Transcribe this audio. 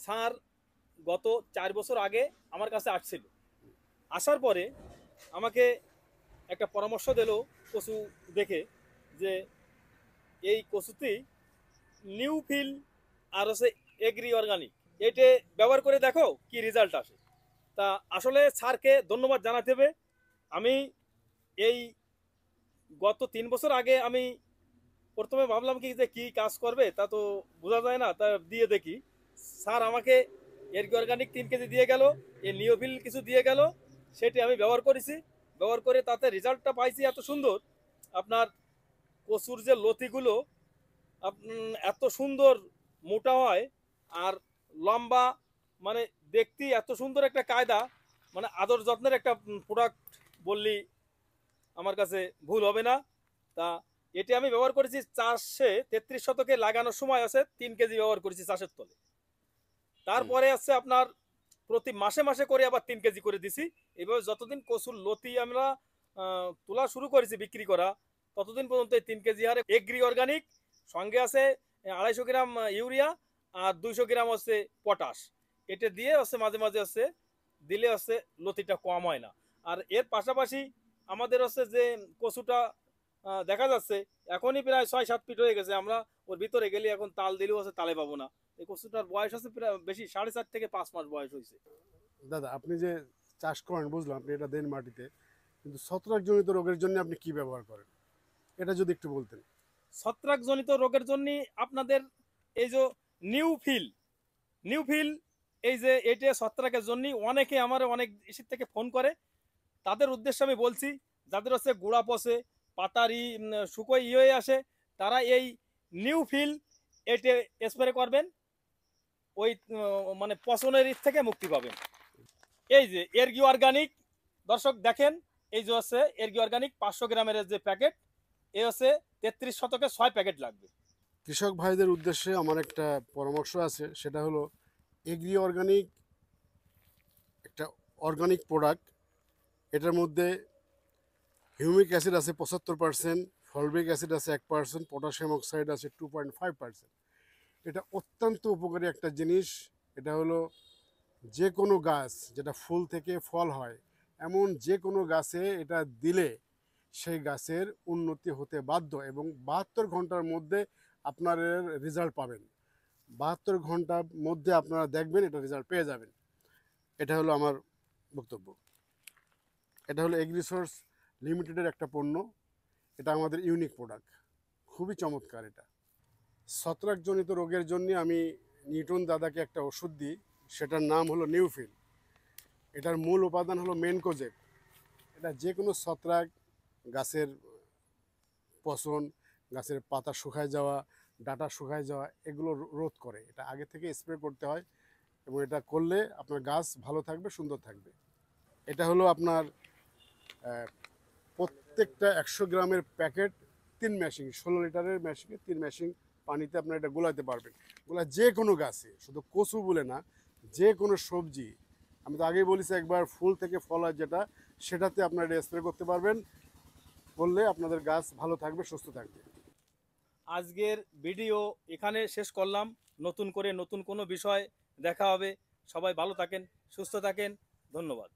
Sir গত 4 বছর আগে আমার কাছে আসছিল। আসার পরে আমাকে একটা পরামর্শ দিল কচু দেখে, যে এই কচুতেই নিউফিল আর হচ্ছে এগ্রি অর্গানিক এটা ব্যবহার করে দেখো কি রেজাল্ট আসে। তা আসলে স্যারকে ধন্যবাদ জানাতে হবে। আমি এই গত 3 বছর আগে আমি প্রথমে ভাবলাম কি যে কি কাজ করবে তা তো বোঝা যায় না, তা দিয়ে দেখি। স্যার আমাকে এরকি অর্গানিক 3 কেজি দিয়ে গেল, এই নিওফিল কিছু দিয়ে গেল, সেটি আমি ব্যবহার করেছি। ব্যবহার করে তাতে রেজাল্টটা পাইছি এত সুন্দর। আপনার কচুর যে লতিগুলো এত সুন্দর মোটা হয়, আর লম্বা, মানে দেখতেই এত সুন্দর একটা কায়দা, মানে আদর যত্নের একটা প্রোডাক্ট বললি আমার কাছে ভুল হবে না। তা এটি আমি ব্যবহার করেছি চাষে 33 শতকে লাগানোর সময় আছে 3 কেজি ব্যবহার করেছি চাষের তলে। তারপরে আছে আপনার প্রতি মাসে মাসে করে আবার 3 কেজি করে দিছি। এভাবে যতদিন কচুর লতি আমরা তোলা শুরু করেছি বিক্রি করা, ততদিন পর্যন্ত এই 3 কেজি হারে এগ্রি অর্গানিক, সঙ্গে আছে 250 গ্রাম ইউরিয়া, আর 200 গ্রাম হচ্ছে পটাশ। এটা দিয়ে হচ্ছে মাঝে মাঝে হচ্ছে দিলে হচ্ছে লতিটা কম হয় না। আর এর পাশাপাশি আমাদের হচ্ছে যে কচুটা দেখা যাচ্ছে এখনই প্রায় 6-7 ফিট হয়ে গেছে। আমরা ওর ভিতরে গেলে এখন তাল দিলেও হচ্ছে তালে পাবো না। এই কচুটার বয়স আছে প্রায় বেশি, 4.5 থেকে 5 মাস বয়স হয়েছে। দাদা, আপনি যে চাষ করেন বুঝলাম, আপনি এটা দেন মাটিতে, কিন্তু ছত্রাকজনিত রোগের জন্য আপনি কি ব্যবহার করেন, এটা যদি একটু বলতেন। ছত্রাকজনিত রোগের জন্য আপনাদের এই যে নিউফিল নিউফিল এই যে এটা ছত্রাকের জন্য অনেকে আমার অনেক ইসির থেকে ফোন করে। তাদের উদ্দেশ্যে আমি বলছি, যাদের হচ্ছে গোড়া পচে পাতারি শুকোয় হয়ে আসে, তারা এই নিউফিল এটা স্প্রে করবেন। ওই মানে পচনের থেকে মুক্তি পাবেন। এই যে এরগি অর্গানিক, দর্শক দেখেন, এই যে হচ্ছে এরগি অর্গানিক 500 গ্রামের যে প্যাকেট, এ হচ্ছে 33 শতকে 6 প্যাকেট লাগবে। কৃষক ভাইদের উদ্দেশ্যে আমার একটা পরামর্শ আছে, সেটা হলো এগ্রি অর্গানিক একটা অর্গানিক প্রোডাক্ট। এটার মধ্যে হিউমিক অ্যাসিড আছে 75%, ফলবিক অ্যাসিড আছে 1%, পটাশিয়াম অক্সাইড আছে 2.5%। এটা অত্যন্ত উপকারী একটা জিনিস। এটা হলো যে কোনো গাছ যেটা ফুল থেকে ফল হয়, এমন যে কোনো গাছে এটা দিলে সেই গাছের উন্নতি হতে বাধ্য, এবং 72 ঘন্টার মধ্যে আপনার এর রেজাল্ট পাবেন। 72 ঘন্টার মধ্যে আপনারা দেখবেন এটা রেজাল্ট পেয়ে যাবেন। এটা হলো আমার বক্তব্য। এটা হলো এগ্রিসোর্স লিমিটেডের একটা পণ্য। এটা আমাদের ইউনিক প্রোডাক্ট, খুবই চমৎকার। এটা ছত্রাকজনিত রোগের জন্য আমি নিউটন দাদাকে একটা ওষুধ দিই, সেটার নাম হলো নিউফিল। এটার মূল উপাদান হলো মেনকোজেব। এটা যে কোনো ছত্রাক, গাছের পচন, গাছের পাতা শুকায় যাওয়া, ডাঁটা শুকায় যাওয়া, এগুলো রোধ করে। এটা আগে থেকে স্প্রে করতে হয়, এবং এটা করলে আপনার গাছ ভালো থাকবে, সুন্দর থাকবে। এটা হলো আপনার প্রত্যেকটা 100 গ্রামের প্যাকেট 3 মেশিং, 16 লিটারের মেশিনে 3 মেশিং পানিতে আপনার এটা গোলাতে পারবেন। গোলা যে কোনো গাছে, শুধু কচু বলে না, যে কোনো সবজি, আমি তো আগেই বলেছি একবার, ফুল থেকে ফল হয় যেটা, সেটাতে আপনারা এটা স্প্রে করতে পারবেন। করলে আপনাদের গাছ ভালো থাকবে, সুস্থ থাকবে। আজকের ভিডিও এখানে শেষ করলাম। নতুন করে নতুন কোনো বিষয় দেখা হবে। সবাই ভালো থাকেন, সুস্থ থাকেন। ধন্যবাদ।